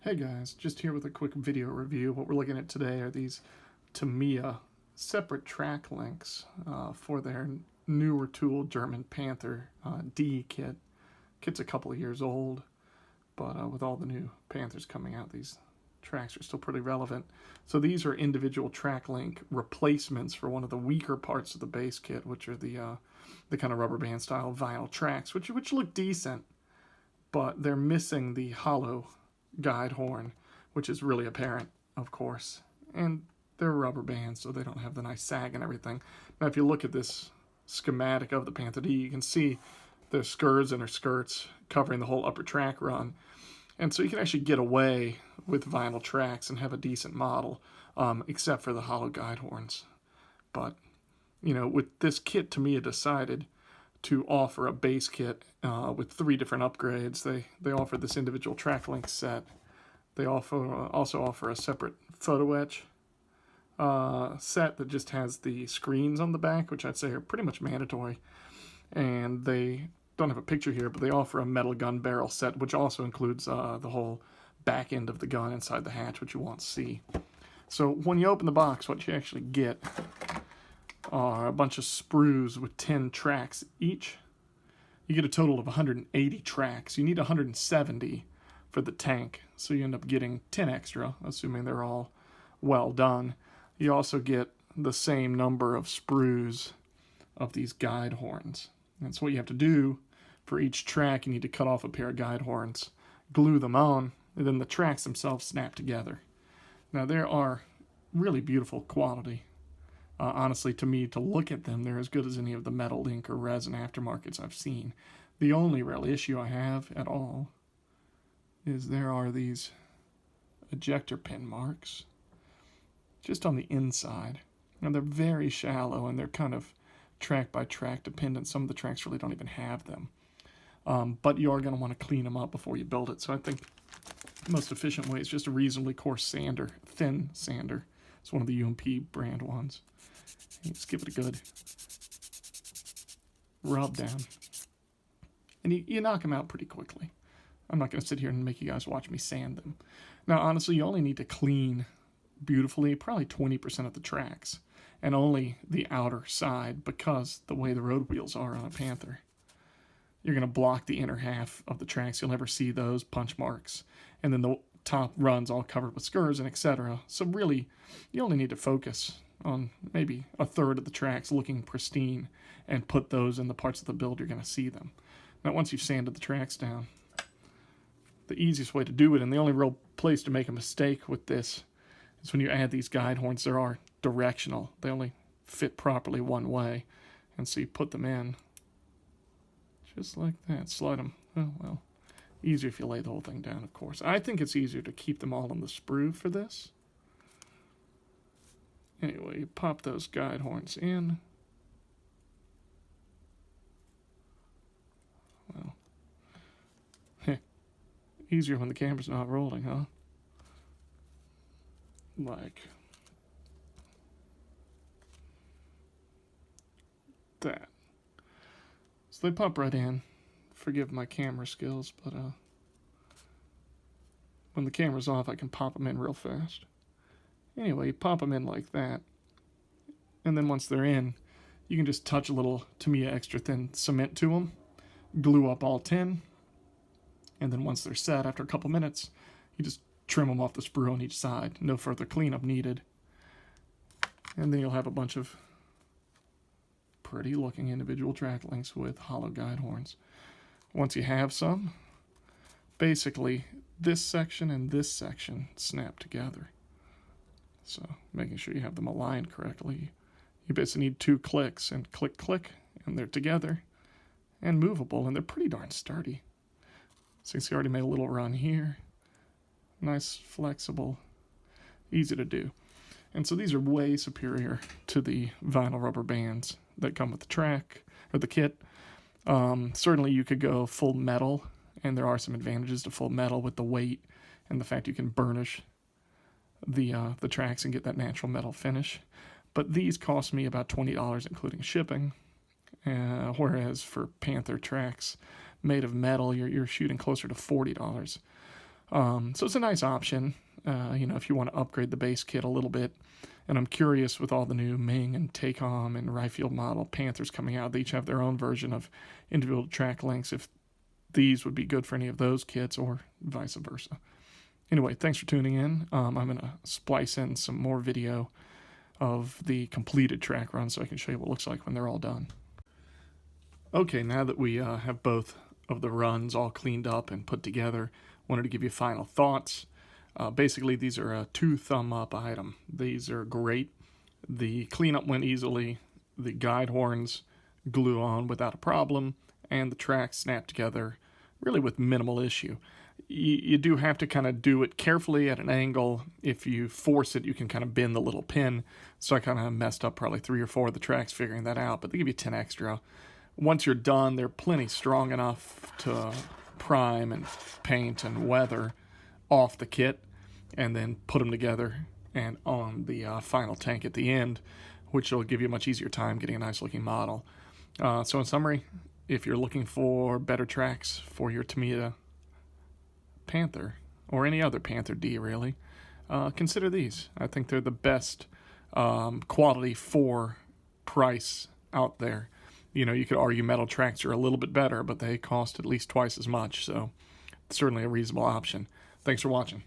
Hey guys, just here with a quick video review. What we're looking at today are these Tamiya separate track links for their newer tool German Panther D kit. Kit's a couple of years old, but with all the new Panthers coming out, these tracks are still pretty relevant. So these are individual track link replacements for one of the weaker parts of the base kit, which are the kind of rubber band style vinyl tracks, which look decent, but they're missing the hollow guide horn, which is really apparent, of course. And they're rubber bands, so they don't have the nice sag and everything. Now, if you look at this schematic of the Panther D, you can see the skirts and her skirts covering the whole upper track run. And so you can actually get away with vinyl tracks and have a decent model, except for the hollow guide horns. But, you know, with this kit, Tamiya decided to offer a base kit with 3 different upgrades. They offer this individual track link set. They also offer a separate photo etch set that just has the screens on the back, which I'd say are pretty much mandatory. And they don't have a picture here, but they offer a metal gun barrel set, which also includes the whole back end of the gun inside the hatch, which you won't see. So when you open the box, what you actually get are a bunch of sprues with 10 tracks each. You get a total of 180 tracks. You need 170 for the tank, so you end up getting 10 extra, assuming they're all well done. You also get the same number of sprues of these guide horns. And so what you have to do for each track, you need to cut off a pair of guide horns, glue them on, and then the tracks themselves snap together. Now, there are really beautiful quality. Honestly, to me, to look at them, they're as good as any of the metal ink or resin aftermarkets I've seen. The only real issue I have at all is there are these ejector pin marks just on the inside. Now, they're very shallow and they're kind of track by track dependent. Some of the tracks really don't even have them. But you are going to want to clean them up before you build it. So I think the most efficient way is just a reasonably coarse sander, thin sander. It's one of the UMP brand ones. You just give it a good rub down. And you knock them out pretty quickly. I'm not going to sit here and make you guys watch me sand them. Now, honestly, you only need to clean beautifully probably 20% of the tracks, and only the outer side, because the way the road wheels are on a Panther, you're going to block the inner half of the tracks. You'll never see those punch marks. And then the top run's all covered with skirts and etc. So really, you only need to focus on maybe a third of the tracks looking pristine and put those in the parts of the build you're going to see them. Now, once you've sanded the tracks down, the easiest way to do it, and the only real place to make a mistake with this, is when you add these guide horns. They are directional. They only fit properly one way. And so you put them in just like that. Slide them. Oh, well, easier if you lay the whole thing down, of course. I think it's easier to keep them all on the sprue for this. Anyway, you pop those guide horns in. Well, easier when the camera's not rolling, huh? Like that. So they pop right in. Forgive my camera skills, but when the camera's off, I can pop them in real fast. Anyway, you pop them in like that, and then once they're in, you can just touch a little Tamiya extra thin cement to them, glue up all 10, and then once they're set, after a couple minutes, you just trim them off the sprue on each side. No further cleanup needed. And then you'll have a bunch of pretty looking individual track links with hollow guide horns. Once you have some, basically this section and this section snap together. So making sure you have them aligned correctly. You basically need 2 clicks, and click, click, and they're together and movable, and they're pretty darn sturdy. So you can see I already made a little run here. Nice, flexible, easy to do. And so these are way superior to the vinyl rubber bands that come with the track or the kit. Certainly you could go full metal, and there are some advantages to full metal with the weight and the fact you can burnish the tracks and get that natural metal finish. But these cost me about $20 including shipping, whereas for Panther tracks made of metal, you're shooting closer to $40. So it's a nice option, if you want to upgrade the base kit a little bit. And I'm curious, with all the new Ming and Tacom and Riffield model Panthers coming out, they each have their own version of individual track links, if these would be good for any of those kits or vice versa. Anyway, thanks for tuning in. I'm going to splice in some more video of the completed track run so I can show you what it looks like when they're all done. Okay, now that we have both of the runs all cleaned up and put together, wanted to give you final thoughts. Basically, these are a 2 thumb up item. These are great. The cleanup went easily. The guide horns glue on without a problem, and the tracks snap together really with minimal issue. You do have to kind of do it carefully at an angle. If you force it, you can kind of bend the little pin. So I kind of messed up probably 3 or 4 of the tracks figuring that out, but they give you 10 extra. Once you're done, they're plenty strong enough to prime and paint and weather off the kit, and then put them together and on the final tank at the end, which will give you a much easier time getting a nice looking model. So in summary, if you're looking for better tracks for your Tamiya Panther, or any other Panther D really, consider these. I think they're the best quality for price out there. You could argue metal tracks are a little bit better, but they cost at least twice as much, so it's certainly a reasonable option. Thanks for watching.